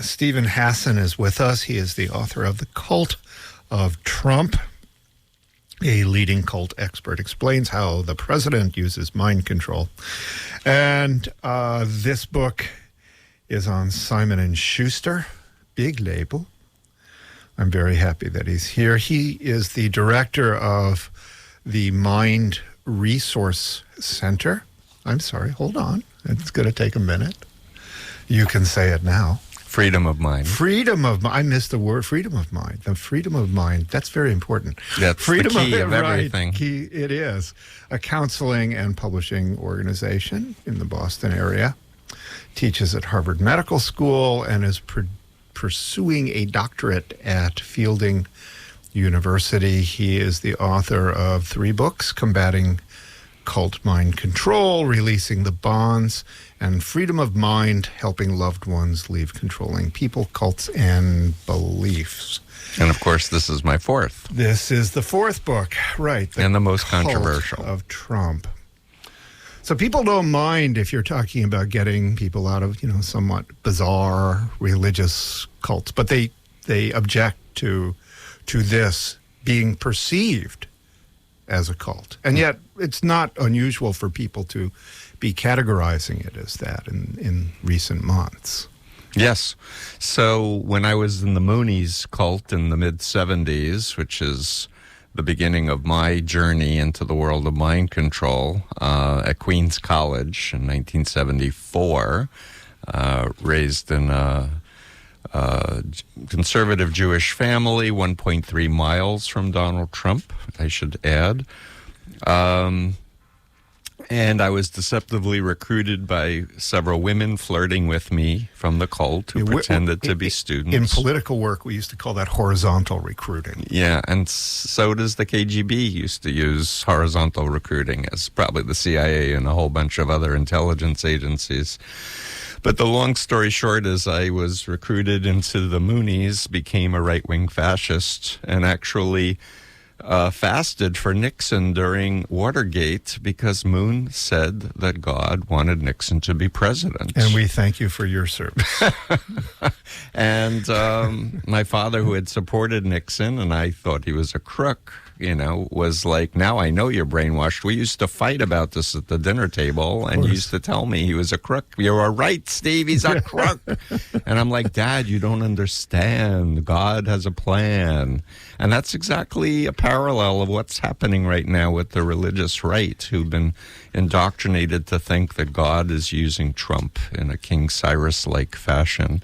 Stephen Hassan is with us. He is the author of The Cult of Trump. A leading cult expert explains how the president uses mind control. And this book is on Simon & Schuster, big label. I'm very happy that he's here. He is the director of the Mind Resource Center. I'm sorry, hold on. It's going to take a minute. You can say it now. Freedom of mind. Freedom of mind. I missed the word freedom of mind. The freedom of mind. That's very important. That's freedom the key of everything. Right, it is. A counseling and publishing organization in the Boston area. Teaches at Harvard Medical School and is pursuing a doctorate at Fielding University. He is the author of 3 books, Combating Cult Mind Control, Releasing the Bonds, and Freedom of Mind, Helping Loved Ones Leave Controlling People, Cults, and Beliefs. And of course, this is my 4th. This is the 4th book, right. And the most Cult controversial. Of Trump. So people don't mind if you're talking about getting people out of, somewhat bizarre religious cults, but they object to this being perceived as a cult. And yet it's not unusual for people to be categorizing it as that in recent months. Yes. So when I was in the Moonies cult in the mid-'70s, which is the beginning of my journey into the world of mind control at Queens College in 1974, raised in a conservative Jewish family, 1.3 miles from Donald Trump, I should add. And I was deceptively recruited by several women flirting with me from the cult who pretended to be students. In political work, we used to call that horizontal recruiting. Yeah, and so does the KGB used to use horizontal recruiting, as probably the CIA and a whole bunch of other intelligence agencies. But the long story short is I was recruited into the Moonies, became a right-wing fascist, and actually fasted for Nixon during Watergate because Moon said that God wanted Nixon to be president. And we thank you for your service. And my father, who had supported Nixon, and I thought he was a crook, was like, now I know you're brainwashed. We used to fight about this at the dinner table, and you used to tell me he was a crook. You're right, Steve, he's a crook. And I'm like, Dad, you don't understand. God has a plan. And that's exactly a parallel of what's happening right now with the religious right, who've been indoctrinated to think that God is using Trump in a King Cyrus-like fashion.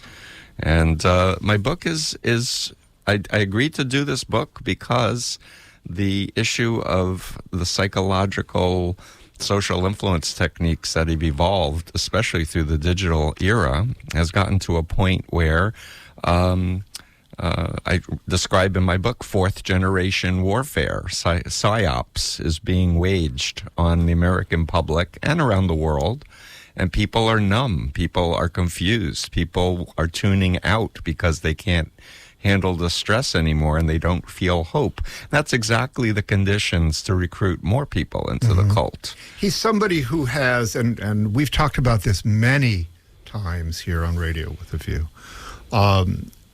And my book is I agreed to do this book because the issue of the psychological social influence techniques that have evolved, especially through the digital era, has gotten to a point where I describe in my book 4th generation warfare. PSYOPs is being waged on the American public and around the world. And people are numb. People are confused. People are tuning out because they can't handle the stress anymore and they don't feel hope. That's exactly the conditions to recruit more people into the cult. He's somebody who has, and we've talked about this many times here on Radio with a View,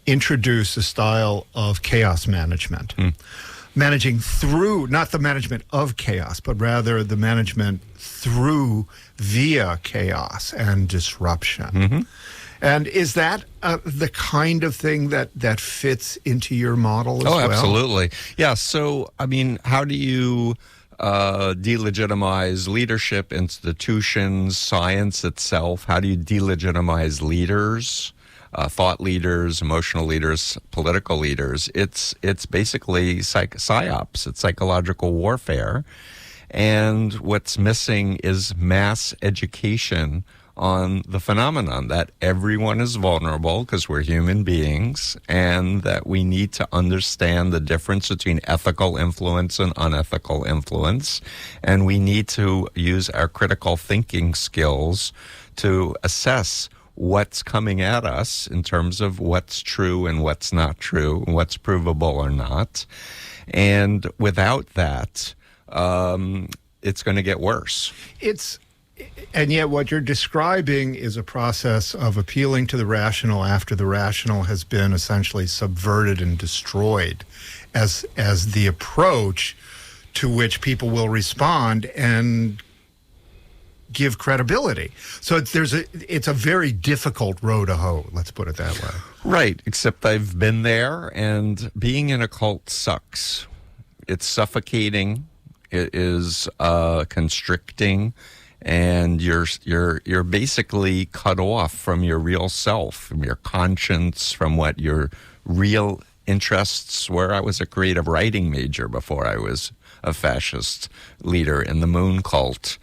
introduced a style of chaos management. Managing through, not the management of chaos, but rather the management through via chaos and disruption. And is that the kind of thing that fits into your model as well? Oh, absolutely. Yeah, so, how do you delegitimize leadership, institutions, science itself? How do you delegitimize leaders? Thought leaders, emotional leaders, political leaders? It's basically psyops. It's psychological warfare. And what's missing is mass education on the phenomenon that everyone is vulnerable because we're human beings, and that we need to understand the difference between ethical influence and unethical influence. And we need to use our critical thinking skills to assess what's coming at us in terms of what's true and what's not true, and what's provable or not. And without that, it's going to get worse. And yet what you're describing is a process of appealing to the rational after the rational has been essentially subverted and destroyed as the approach to which people will respond and give credibility. So it's a very difficult row to hoe, let's put it that way. Right, except I've been there, and being in a cult sucks. It's suffocating. It is constricting. And you're basically cut off from your real self, from your conscience, from what your real interests were. I was a creative writing major before I was a fascist leader in the Moon Cult,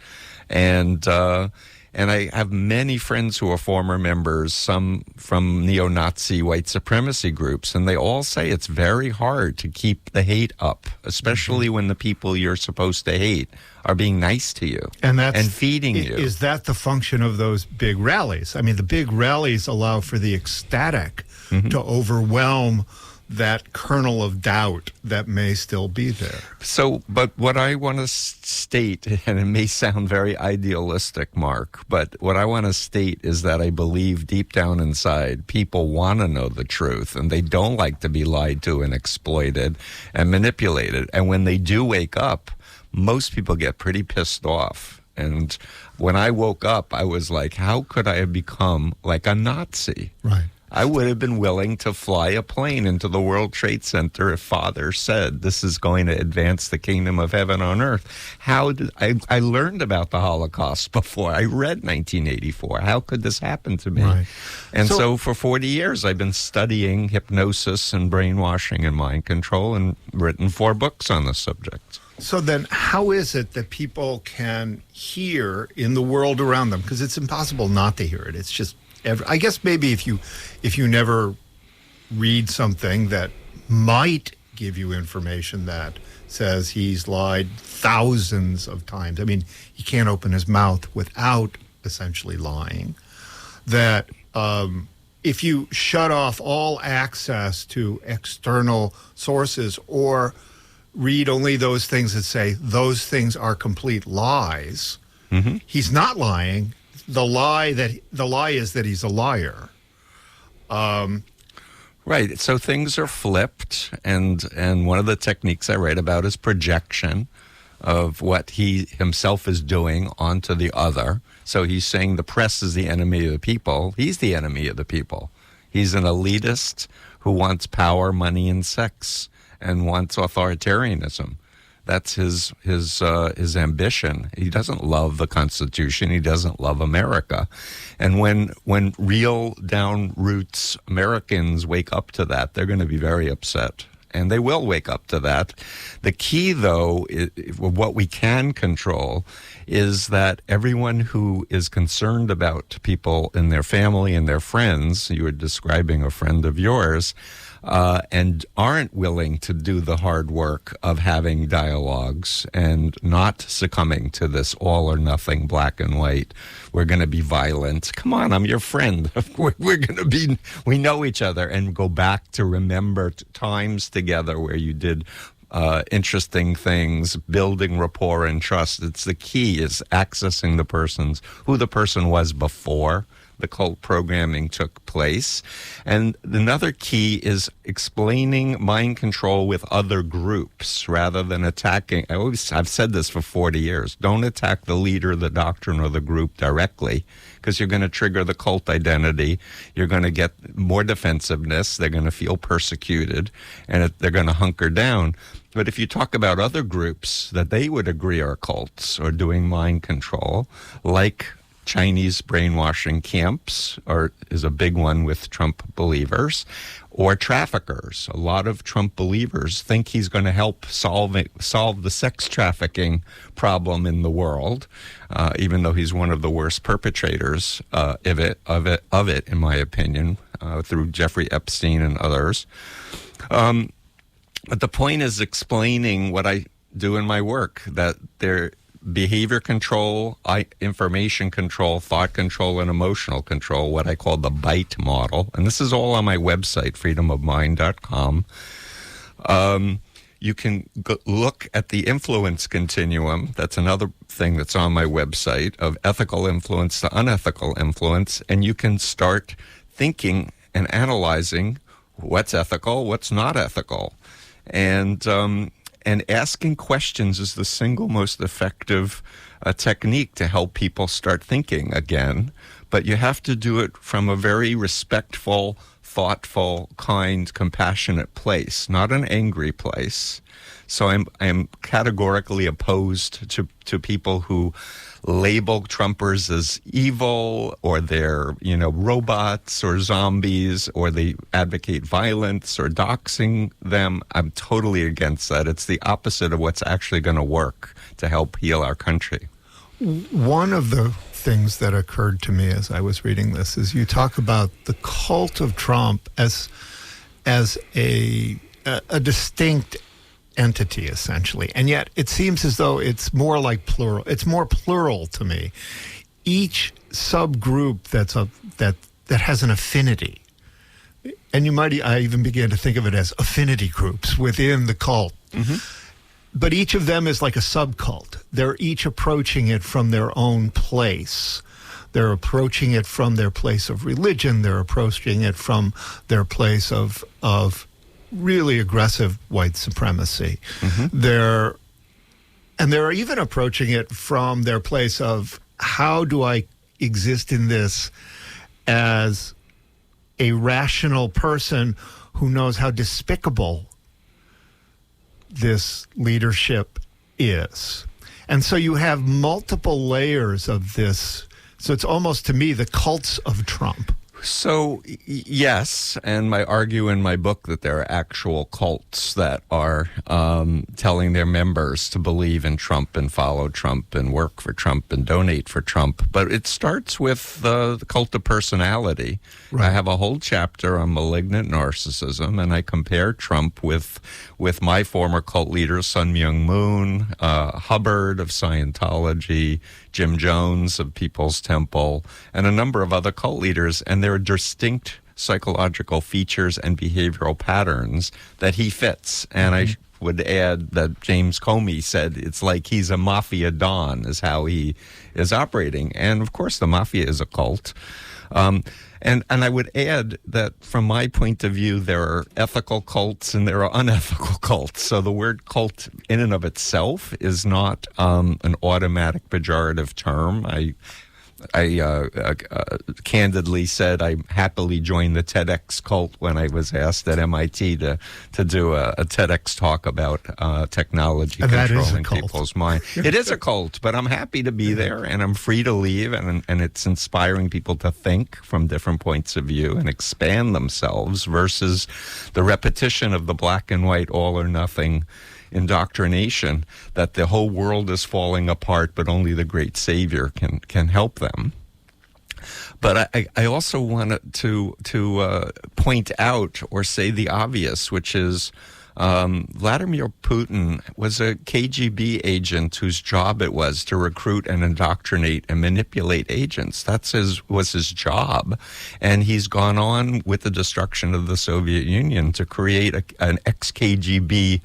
and I have many friends who are former members, some from neo-Nazi white supremacy groups, and they all say it's very hard to keep the hate up, especially when the people you're supposed to hate are being nice to you and feeding you. Is that the function of those big rallies? I mean, the big rallies allow for the ecstatic to overwhelm that kernel of doubt that may still be there. So, but what I want to state, and it may sound very idealistic, Mark, but what I want to state is that I believe deep down inside people want to know the truth, and they don't like to be lied to and exploited and manipulated. And when they do wake up, most people get pretty pissed off. And when I woke up, I was like, how could I have become like a Nazi? Right. I would have been willing to fly a plane into the World Trade Center if Father said this is going to advance the kingdom of heaven on earth. How did I learned about the Holocaust before I read 1984? How could this happen to me? Right. And so for 40 years, I've been studying hypnosis and brainwashing and mind control and written 4 books on the subject. So then how is it that people can hear in the world around them? Because it's impossible not to hear it. It's just, I guess maybe if you never read something that might give you information that says he's lied thousands of times. I mean, he can't open his mouth without essentially lying. That if you shut off all access to external sources or read only those things that say those things are complete lies, he's not lying. The lie is that he's a liar. Right. So things are flipped, and one of the techniques I write about is projection of what he himself is doing onto the other. So he's saying the press is the enemy of the people. He's the enemy of the people. He's an elitist who wants power, money, and sex, and wants authoritarianism. That's his ambition. He doesn't love the Constitution. He doesn't love America. And when real down roots Americans wake up to that, they're going to be very upset. And they will wake up to that. The key, though, what we can control is that everyone who is concerned about people in their family and their friends, you were describing a friend of yours, and aren't willing to do the hard work of having dialogues and not succumbing to this all or nothing black and white. We're going to be violent. Come on, I'm your friend. We know each other, and go back to remember times together where you did interesting things, building rapport and trust. It's the key is accessing who the person was before the cult programming took place. And another key is explaining mind control with other groups rather than attacking. I've said this for 40 years. Don't attack the leader, the doctrine, or the group directly, because you're going to trigger the cult identity. You're going to get more defensiveness. They're going to feel persecuted, and they're going to hunker down. But if you talk about other groups that they would agree are cults or doing mind control, like Chinese brainwashing camps is a big one with Trump believers, or traffickers. A lot of Trump believers think he's going to help solve the sex trafficking problem in the world, even though he's one of the worst perpetrators of it, in my opinion, through Jeffrey Epstein and others. But the point is explaining what I do in my work, that they're behavior control, information control, thought control, and emotional control, what I call the BITE model. And this is all on my website, freedomofmind.com. you can look at the influence continuum. That's another thing that's on my website, of ethical influence to unethical influence. And you can start thinking and analyzing what's ethical, what's not ethical. And asking questions is the single most effective technique to help people start thinking again. But you have to do it from a very respectful, thoughtful, kind, compassionate place, not an angry place. So I'm categorically opposed to people who label Trumpers as evil, or they're, robots or zombies, or they advocate violence or doxing them. I'm totally against that. It's the opposite of what's actually going to work to help heal our country. One of the things that occurred to me as I was reading this is you talk about the cult of Trump as a distinct entity, essentially, and yet it seems as though it's more like plural. It's more plural to me. Each subgroup that has an affinity, and I even began to think of it as affinity groups within the cult. Mm-hmm. But each of them is like a subcult. They're each approaching it from their own place. They're approaching it from their place of religion. They're approaching it from their place of really aggressive white supremacy. Mm-hmm. They're even approaching it from their place of, how do I exist in this as a rational person who knows how despicable this leadership is. And so you have multiple layers of this. So it's almost, to me, the cults of Trump. So, yes, and I argue in my book that there are actual cults that are telling their members to believe in Trump and follow Trump and work for Trump and donate for Trump. But it starts with the cult of personality. Right. I have a whole chapter on malignant narcissism, and I compare Trump with my former cult leaders, Sun Myung Moon, Hubbard of Scientology, Jim Jones of People's Temple, and a number of other cult leaders, and there are distinct psychological features and behavioral patterns that he fits. And I would add that James Comey said it's like he's a mafia don, is how he is operating. And of course, the mafia is a cult. And I would add that from my point of view, there are ethical cults and there are unethical cults. So the word cult in and of itself is not an automatic pejorative term. I candidly said I happily joined the TEDx cult when I was asked at MIT to do a TEDx talk about technology controlling people's mind. It is a cult, but I'm happy to be there, and I'm free to leave, and it's inspiring people to think from different points of view and expand themselves versus the repetition of the black and white all or nothing indoctrination that the whole world is falling apart, but only the great Savior can help them. But I also wanted to point out or say the obvious, which is Vladimir Putin was a KGB agent whose job it was to recruit and indoctrinate and manipulate agents. Was his job. And he's gone on with the destruction of the Soviet Union to create an ex-KGB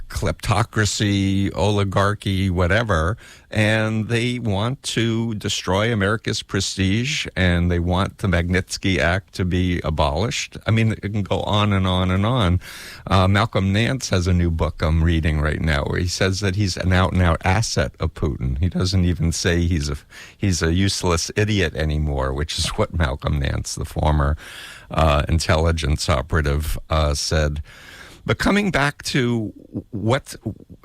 kleptocracy, oligarchy, whatever, and they want to destroy America's prestige, and they want the Magnitsky Act to be abolished. I mean, it can go on and on and on. Malcolm Nance has a new book I'm reading right now where he says that he's an out-and-out asset of Putin. He doesn't even say he's a useless idiot anymore, which is what Malcolm Nance, the former intelligence operative, said. But coming back to what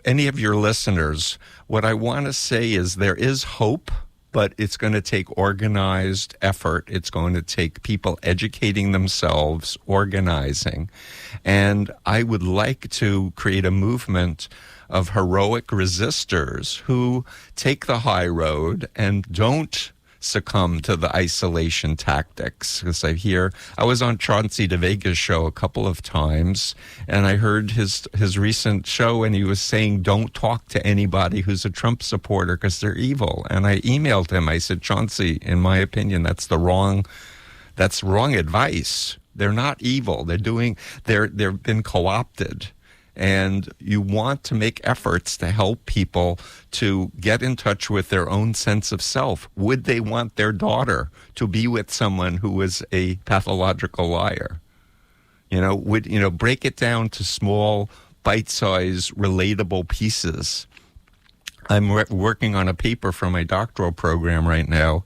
any of your listeners, what I want to say is there is hope, but it's going to take organized effort. It's going to take people educating themselves, organizing. And I would like to create a movement of heroic resistors who take the high road and don't succumb to the isolation tactics. Because I was on Chauncey DeVega's show a couple of times, and I heard his recent show, and he was saying, don't talk to anybody who's a Trump supporter because they're evil. And I emailed him. I said, Chauncey, in my opinion, that's wrong advice. They're not evil. They've been co-opted. And you want to make efforts to help people to get in touch with their own sense of self. Would they want their daughter to be with someone who was a pathological liar? Break it down to small, bite-sized, relatable pieces. I'm working on a paper for my doctoral program right now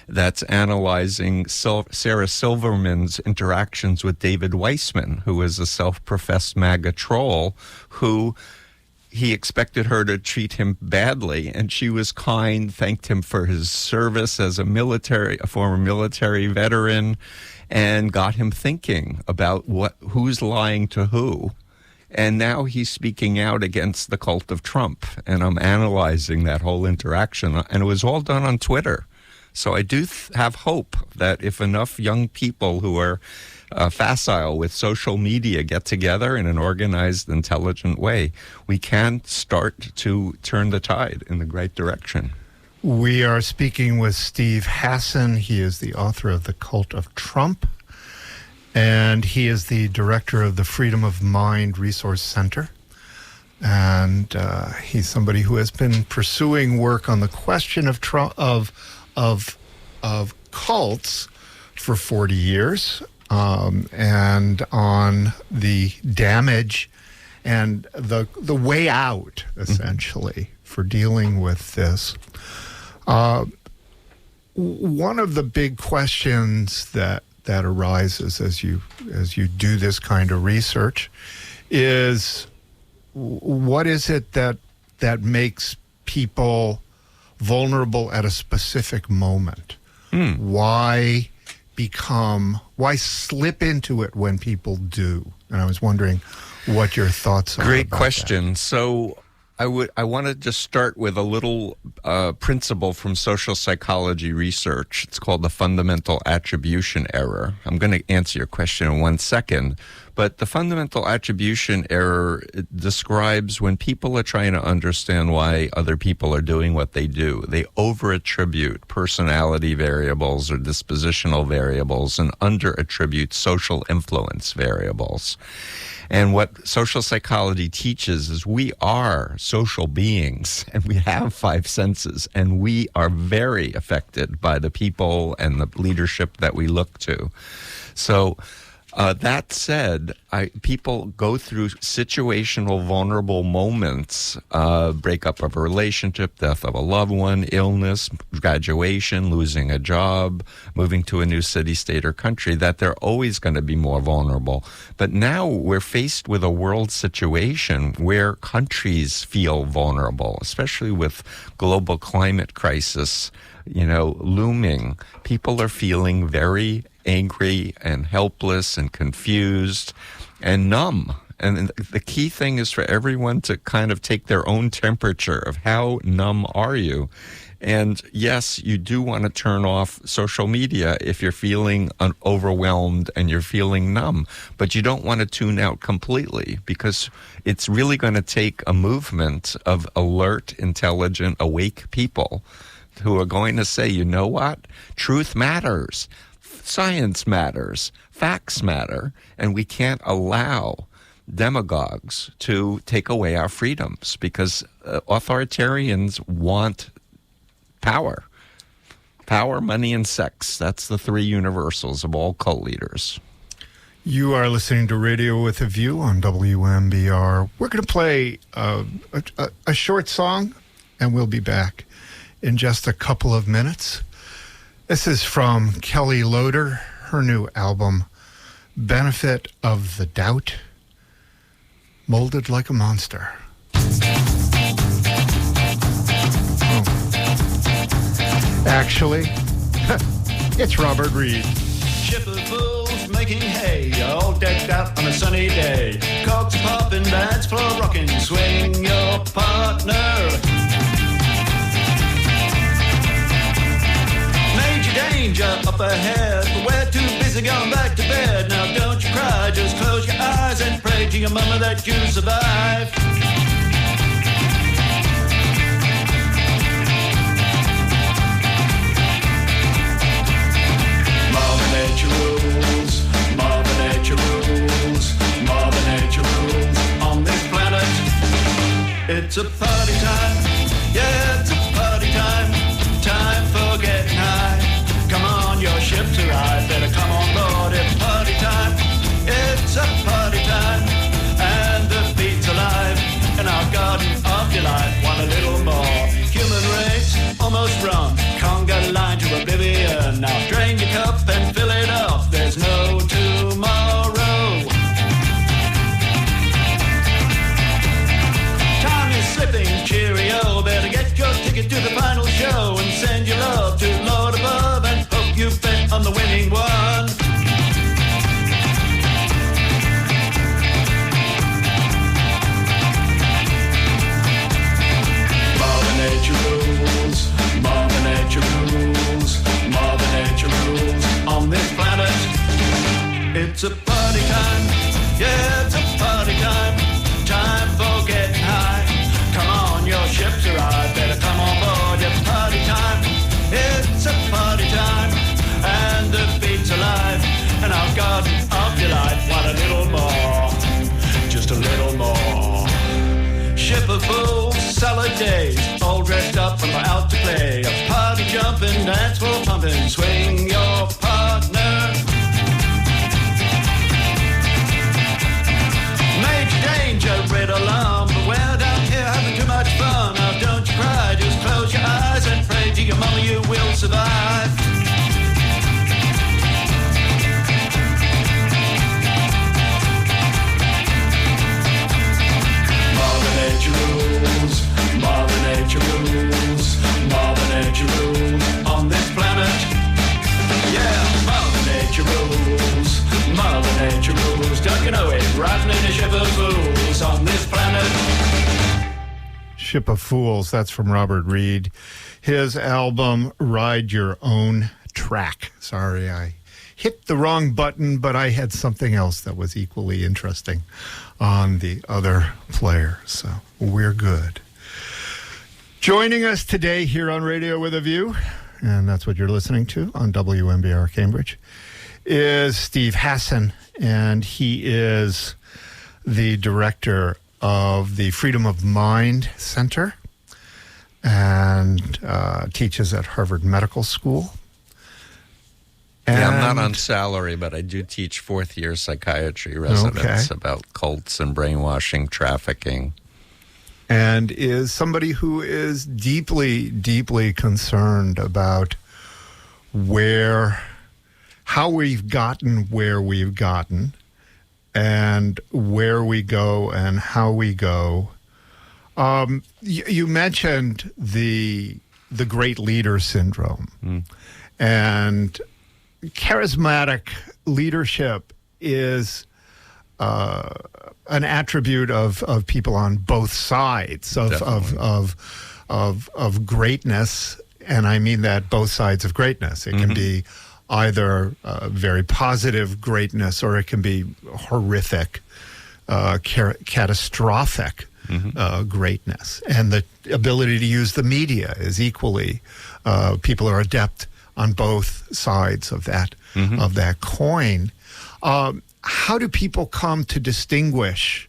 that's analyzing Sarah Silverman's interactions with David Weissman, who is a self-professed MAGA troll, who he expected her to treat him badly, and she was kind, thanked him for his service as a former military veteran, and got him thinking about who's lying to who. And now he's speaking out against the cult of Trump, and I'm analyzing that whole interaction, and it was all done on Twitter. So I do have hope that if enough young people who are facile with social media get together in an organized, intelligent way, we can start to turn the tide in the right direction. We are speaking with Steve Hassan. He is the author of The Cult of Trump, and he is the director of the Freedom of Mind Resource Center. And he's somebody who has been pursuing work on the question of cults for 40 years, and on the damage and the way out, essentially, for dealing with this. One of the big questions that arises as you do this kind of research is, what is it that makes people vulnerable at a specific moment? Why slip into it when people do? And I was wondering what your thoughts are. Great about question. that. So I want to just start with a little principle from social psychology research. It's called the fundamental attribution error. I'm going to answer your question in 1 second. But the fundamental attribution error describes when people are trying to understand why other people are doing what they do. They over-attribute personality variables or dispositional variables and under-attribute social influence variables. And what social psychology teaches is we are social beings, and we have 5 senses, and we are very affected by the people and the leadership that we look to. So that said, people go through situational, vulnerable moments, breakup of a relationship, death of a loved one, illness, graduation, losing a job, moving to a new city, state, or country, that they're always going to be more vulnerable. But now we're faced with a world situation where countries feel vulnerable, especially with global climate crisis, looming. People are feeling very angry and helpless and confused and numb. And the key thing is for everyone to kind of take their own temperature of how numb are you. And yes, you do want to turn off social media if you're feeling overwhelmed and you're feeling numb, but you don't want to tune out completely, because it's really going to take a movement of alert, intelligent, awake people who are going to say, you know what? Truth matters. Science matters, facts matter, and we can't allow demagogues to take away our freedoms, because authoritarians want power. Power, money, and sex. That's the 3 universals of all cult leaders. You are listening to Radio with a View on WMBR. We're going to play a short song, and we'll be back in just a couple of minutes. This is from Kelly Loader, her new album, Benefit of the Doubt, Molded Like a Monster. Oh. Actually, it's Robert Reed. Ship of fools making hay, all decked out on a sunny day. Corks popping, dance floor rocking, swing your partner. Danger up ahead, but we're too busy going back to bed. Now don't you cry, just close your eyes and pray to your mama that you survive. Mother Nature rules, Mother Nature rules, Mother Nature rules on this planet. It's a party time. Yeah, it's a party time. Time for getting high. Come on, your ship's arrived. Better come on board. It's party time. It's a party time. And the beat's alive. In our garden of delight. Want a little more. Human race almost run. Conga line to oblivion. Now drain your cup and fill it up. There's no tomorrow. Time is slipping, cheerio. Better get your ticket to the final show and send your love to Lord above and hope you bet on the winning one. Mother Nature rules, Mother Nature rules, Mother Nature rules on this planet. It's a party time, yeah, it's a party time. Time for getting high. Come on, your ship's arrived. Better come on board. It's party time. It's a party time. And the beat's alive. And our garden of delight. Want a little more. Just a little more. Ship of fools, salad days. All dressed up and we're out to play. A party jumping, dance floor pumping. Swing your partner. Major danger, red alarm. But we're down here having too much fun. Now don't you cry, just close your eyes and pray to your mama you will survive. Mother Nature rules, Mother Nature rules, Mother Nature rules on this planet. Yeah, Mother Nature rules, Mother Nature rules. Don't you know it? Riding in a ship of fools on this planet. Ship of Fools, that's from Robert Reed. His album, Ride Your Own Track. Sorry, I hit the wrong button, but I had something else that was equally interesting on the other player. So we're good. Joining us today here on Radio with a View, and that's what you're listening to on WMBR Cambridge, is Steve Hassan, and he is the director of the Freedom of Mind Center and teaches at Harvard Medical School. Yeah, I'm not on salary, but I do teach fourth-year psychiatry residents about cults and brainwashing, trafficking. And is somebody who is deeply, deeply concerned about how we've gotten where we've gotten, and where we go and how we go. You mentioned the great leader syndrome, and charismatic leadership is an attribute of people on both sides of greatness, and I mean that both sides of greatness. It can be either very positive greatness, or it can be horrific, catastrophic greatness. And the ability to use the media is equally. People are adept on both sides of that coin. How do people come to distinguish,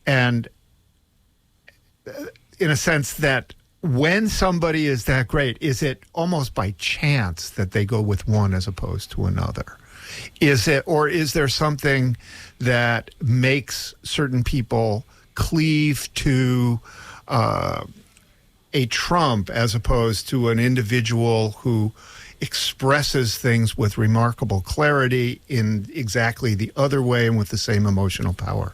and in a sense that when somebody is that great, is it almost by chance that they go with one as opposed to another? Is there something that makes certain people cleave to a Trump as opposed to an individual who expresses things with remarkable clarity in exactly the other way and with the same emotional power?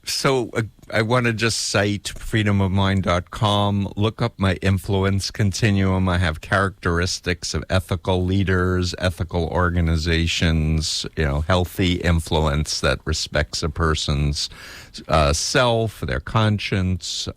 So I want to just cite freedomofmind.com. Look up my influence continuum. I have characteristics of ethical leaders, ethical organizations, healthy influence that respects a person's self, their conscience,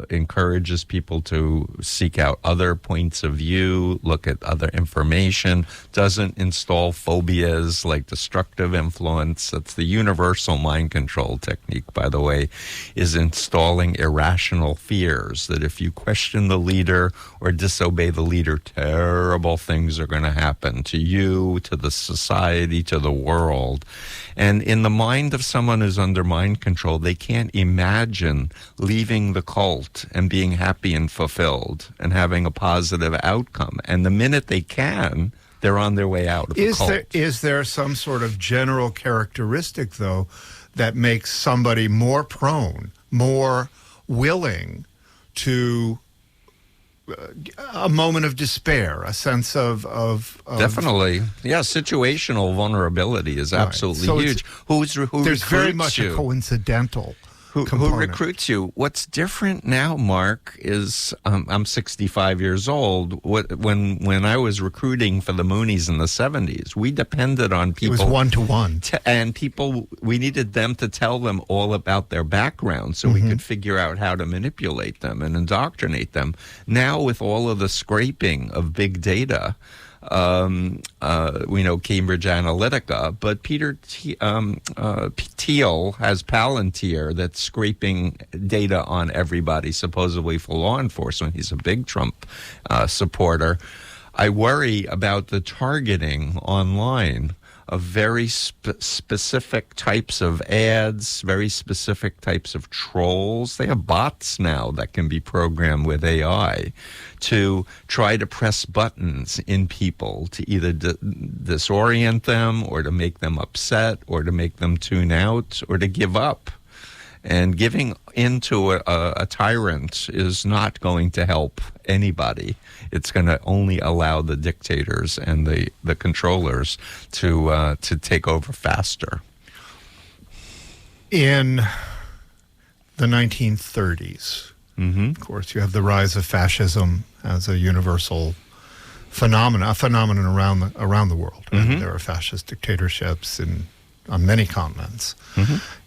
encourages people to seek out other points of view, look at other information, doesn't install phobias like destructive influence. That's the universal mind control technique, by the way, is is installing irrational fears that if you question the leader or disobey the leader, terrible things are going to happen to you, to the society, to the world. And in the mind of someone who's under mind control, they can't imagine leaving the cult and being happy and fulfilled and having a positive outcome. And the minute they can, they're on their way out of the cult. Is there some sort of general characteristic, though, that makes somebody more prone, more willing to a moment of despair, a sense of Definitely. Yeah, situational vulnerability is absolutely huge. Who there's very much you? A coincidental Who component. recruits you? What's different now, Mark, is I'm 65 years old. When I was recruiting for the Moonies in the 70s, we depended on people. It was one-to-one. And people, we needed them to tell them all about their background so we could figure out how to manipulate them and indoctrinate them. Now, with all of the scraping of big data, we know Cambridge Analytica, but Peter Thiel has Palantir that's scraping data on everybody, supposedly for law enforcement. He's a big Trump supporter. I worry about the targeting online of very specific types of ads, very specific types of trolls. They have bots now that can be programmed with AI to try to press buttons in people to either disorient them or to make them upset or to make them tune out or to give up. And giving into a tyrant is not going to help anybody. It's going to only allow the dictators and the controllers to take over faster. In the 1930s, of course, you have the rise of fascism as a universal phenomenon around the world. Right? There are fascist dictatorships on many continents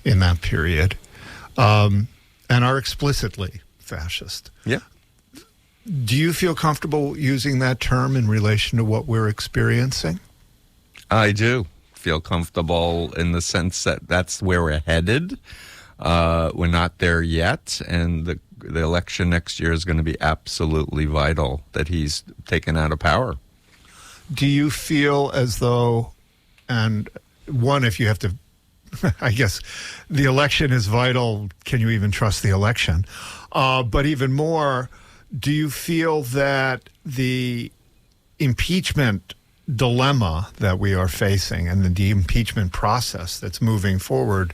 in that period. And are explicitly fascist. Yeah. Do you feel comfortable using that term in relation to what we're experiencing? I do feel comfortable in the sense that that's where we're headed. We're not there yet, and the election next year is going to be absolutely vital that he's taken out of power. Do you feel as though, and one, if you have to, I guess the election is vital. Can you even trust the election? But even more, do you feel that the impeachment dilemma that we are facing and the impeachment process that's moving forward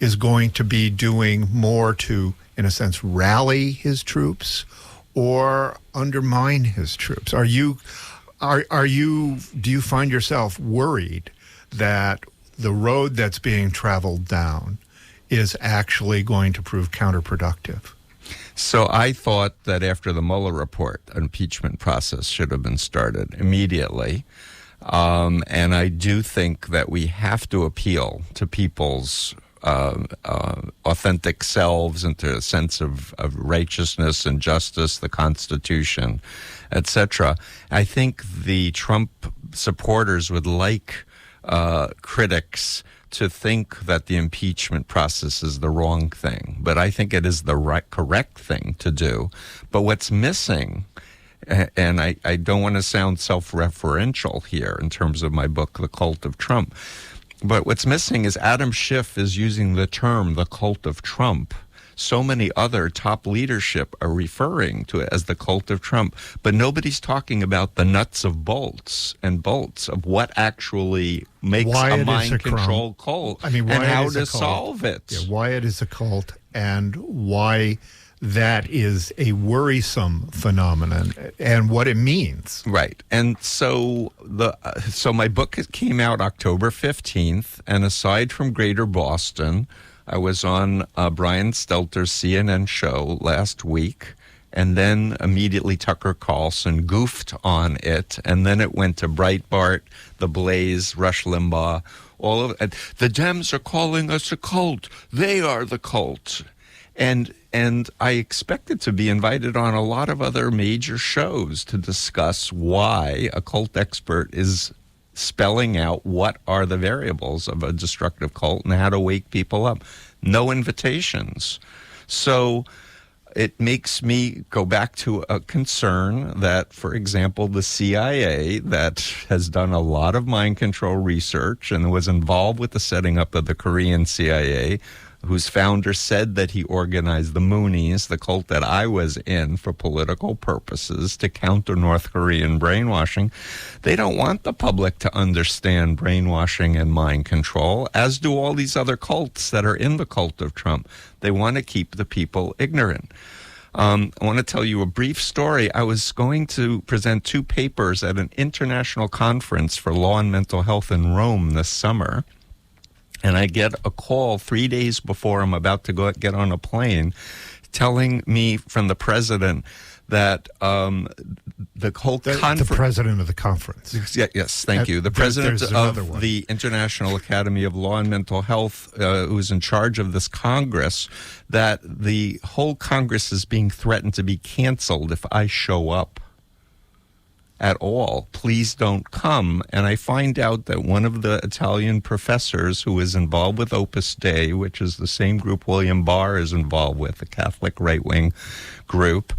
is going to be doing more to, in a sense, rally his troops or undermine his troops? Do you find yourself worried that the road that's being traveled down is actually going to prove counterproductive? So I thought that after the Mueller report, an impeachment process should have been started immediately. And I do think that we have to appeal to people's authentic selves and to a sense of righteousness and justice, the Constitution, etc. I think the Trump supporters would like critics to think that the impeachment process is the wrong thing, but I think it is the correct thing to do. But what's missing, and I don't want to sound self-referential here in terms of my book, The Cult of Trump, but what's missing is Adam Schiff is using the term the cult of Trump. So many other top leadership are referring to it as the cult of Trump, but nobody's talking about the nuts and bolts of what actually makes a mind control cult. I mean, why and how it is to a cult. solve it. Yeah, why it is a cult and why that is a worrisome phenomenon and what it means. Right. And so my book came out October 15th, and aside from Greater Boston, I was on Brian Stelter's CNN show last week, and then immediately Tucker Carlson goofed on it, and then it went to Breitbart, The Blaze, Rush Limbaugh, all of it. The Dems are calling us a cult. They are the cult. And I expected to be invited on a lot of other major shows to discuss why a cult expert is spelling out what are the variables of a destructive cult and how to wake people up. No invitations. So it makes me go back to a concern that, for example, the CIA, that has done a lot of mind control research and was involved with the setting up of the Korean CIA, whose founder said that he organized the Moonies, the cult that I was in, for political purposes to counter North Korean brainwashing. They don't want the public to understand brainwashing and mind control, as do all these other cults that are in the cult of Trump. They want to keep the people ignorant. I want to tell you a brief story. I was going to present 2 papers at an international conference for law and mental health in Rome this summer. And I get a call 3 days before I'm about to get on a plane telling me from the president that the whole conference... The president of the conference. Yes, thank you. The president of the International Academy of Law and Mental Health, who's in charge of this Congress, that the whole Congress is being threatened to be canceled if I show up at all. Please don't come. And I find out that one of the Italian professors who is involved with Opus Dei, which is the same group William Barr is involved with, the Catholic right-wing group,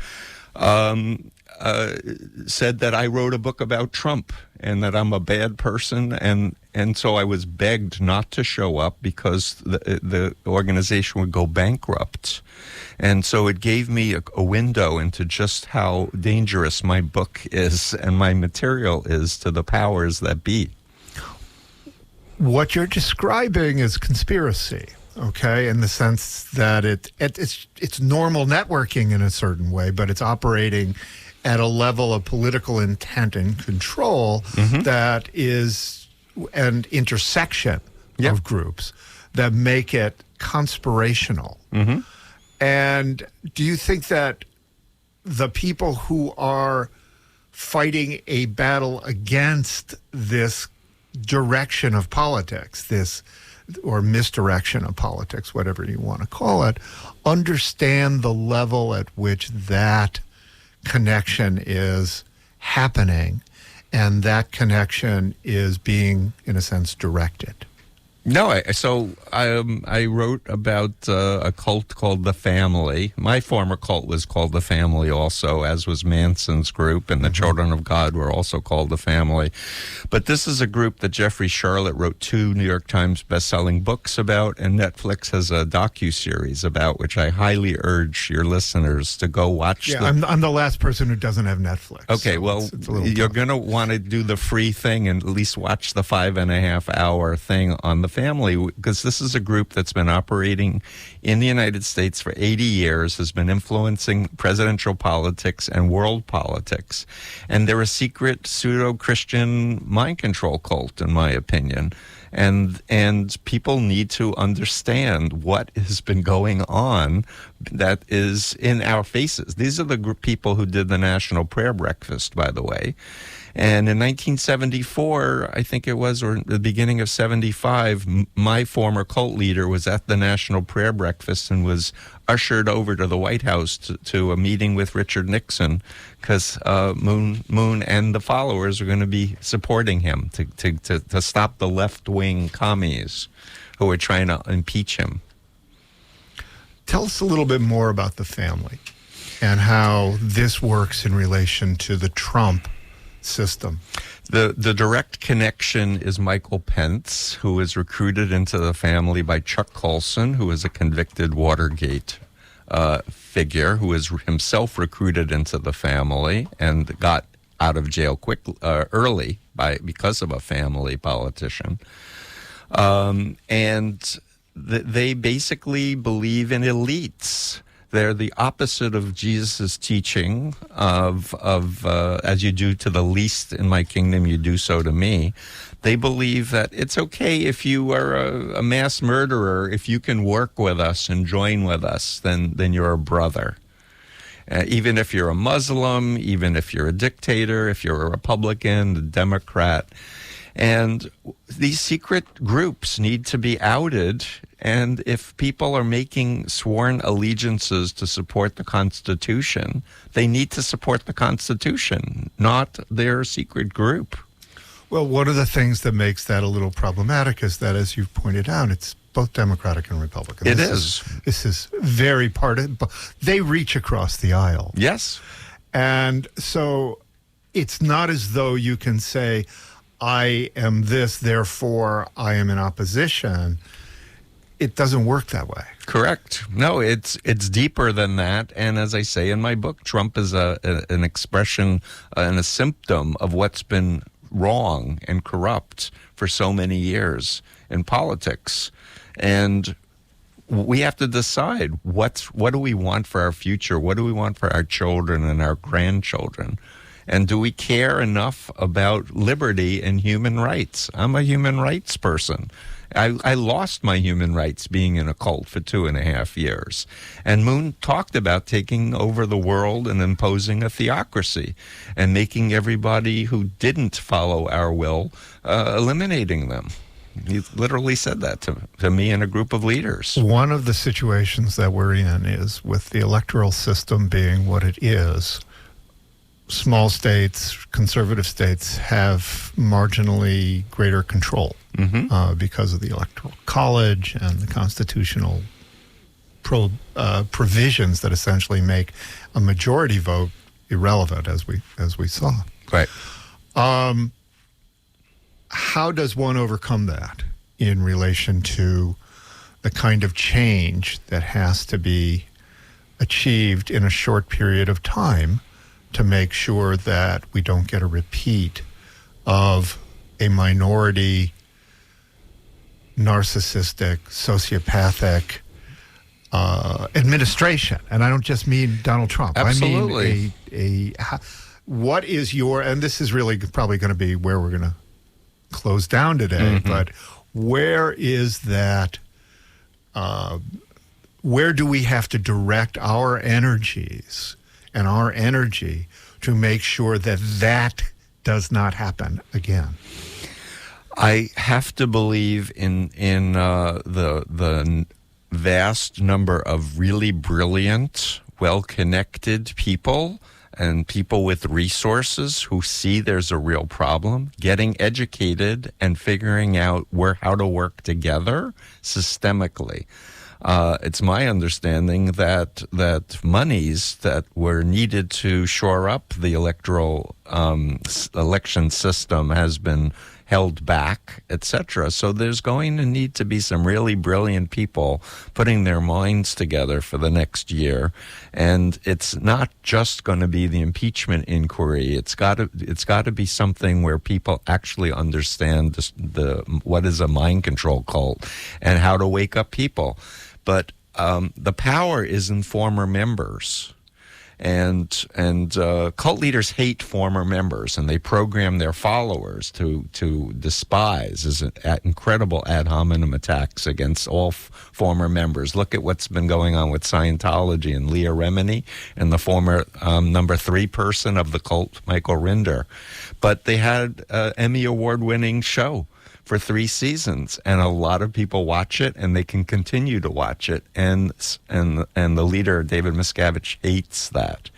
said that I wrote a book about Trump and that I'm a bad person, and so I was begged not to show up because the organization would go bankrupt. And so it gave me a window into just how dangerous my book is and my material is to the powers that be. What you're describing is conspiracy, okay, in the sense that it's normal networking in a certain way, but it's operating at a level of political intent and control that is an intersection of groups that make it conspirational. And do you think that the people who are fighting a battle against this direction of politics, or misdirection of politics, whatever you want to call it, understand the level at which that connection is happening and that connection is being, in a sense, directed? No, I wrote about a cult called The Family. My former cult was called The Family also, as was Manson's group, and the Children of God were also called The Family. But this is a group that Jeffrey Charlotte wrote 2 New York Times best-selling books about, and Netflix has a docuseries about, which I highly urge your listeners to go watch. Yeah, I'm the last person who doesn't have Netflix. Okay, so well, you're going to want to do the free thing and at least watch the 5.5-hour thing on The Family, because this is a group that's been operating in the United States for 80 years, has been influencing presidential politics and world politics. And they're a secret pseudo-Christian mind control cult, in my opinion. And people need to understand what has been going on that is in our faces. These are the people who did the National Prayer Breakfast, by the way. And in 1974, I think it was, or the beginning of 75, my former cult leader was at the National Prayer Breakfast and was ushered over to the White House to a meeting with Richard Nixon, because Moon and the followers are going to be supporting him to stop the left-wing commies who are trying to impeach him. Tell us a little bit more about The Family and how this works in relation to the Trump system. The direct connection is Michael Pence, who was recruited into The Family by Chuck Colson, who is a convicted Watergate figure, who was himself recruited into The Family and got out of jail early because of a family politician. And they basically believe in elites. They're the opposite of Jesus' teaching of as you do to the least in my kingdom, you do so to me. They believe that it's okay if you are a mass murderer, if you can work with us and join with us, then you're a brother. Even if you're a Muslim, even if you're a dictator, if you're a Republican, a Democrat. And these secret groups need to be outed. And if people are making sworn allegiances to support the Constitution, they need to support the Constitution, not their secret group. Well, one of the things that makes that a little problematic is that, as you've pointed out, it's both Democratic and Republican. It This is very they reach across the aisle. Yes. And so it's not as though you can say, I am this, therefore I am in opposition. It doesn't work that way. Correct. No, it's deeper than that. And as I say in my book, Trump is an expression and a symptom of what's been wrong and corrupt for so many years in politics. And we have to decide what do we want for our future? What do we want for our children and our grandchildren? And do we care enough about liberty and human rights? I'm a human rights person. I lost my human rights being in a cult for 2.5 years. And Moon talked about taking over the world and imposing a theocracy and making everybody who didn't follow our will, eliminating them. He literally said that to me and a group of leaders. One of the situations that we're in is with the electoral system being what it is, small states, conservative states have marginally greater control because of the Electoral College and the constitutional provisions that essentially make a majority vote irrelevant, as we saw. Right. How does one overcome that in relation to the kind of change that has to be achieved in a short period of time to make sure that we don't get a repeat of a minority, narcissistic, sociopathic administration? And I don't just mean Donald Trump. Absolutely. I mean what is your, and this is really probably going to be where we're going to close down today, but where is that, where do we have to direct our energies and our energy to make sure that that does not happen again? I have to believe in the vast number of really brilliant, well-connected people and people with resources who see there's a real problem, getting educated and figuring out how to work together systemically. It's my understanding that monies that were needed to shore up the electoral election system has been held back, etc. So there's going to need to be some really brilliant people putting their minds together for the next year. And it's not just going to be the impeachment inquiry. It's got to be something where people actually understand what is a mind control cult and how to wake up people. But the power is in former members. And cult leaders hate former members, and they program their followers to despise as incredible ad hominem attacks against all former members. Look at what's been going on with Scientology and Leah Remini and the former number 3 person of the cult, Michael Rinder. But they had an Emmy Award-winning show for 3 seasons, and a lot of people watch it, and they can continue to watch it. And the leader, David Miscavige, hates that.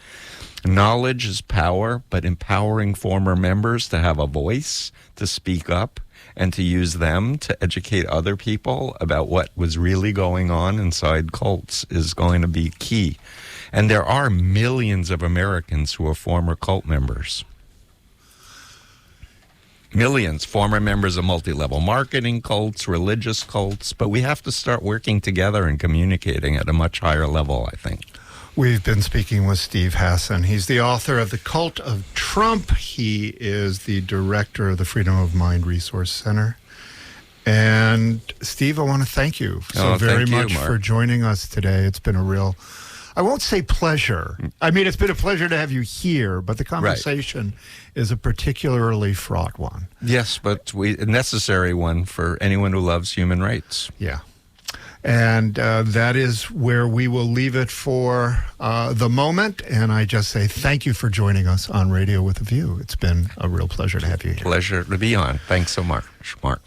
Knowledge is power, but empowering former members to have a voice, to speak up, and to use them to educate other people about what was really going on inside cults is going to be key. And there are millions of Americans who are former cult members. Millions, former members of multi-level marketing cults, religious cults, but we have to start working together and communicating at a much higher level, I think. We've been speaking with Steve Hassan. He's the author of The Cult of Trump. He is the director of the Freedom of Mind Resource Center. And Steve, I want to thank you very much for joining us today. It's been a real, I won't say pleasure. I mean, it's been a pleasure to have you here, but the conversation is a particularly fraught one. Yes, but a necessary one for anyone who loves human rights. Yeah. And that is where we will leave it for the moment. And I just say thank you for joining us on Radio with a View. It's been a real pleasure to have you here. Pleasure to be on. Thanks so much, Mark.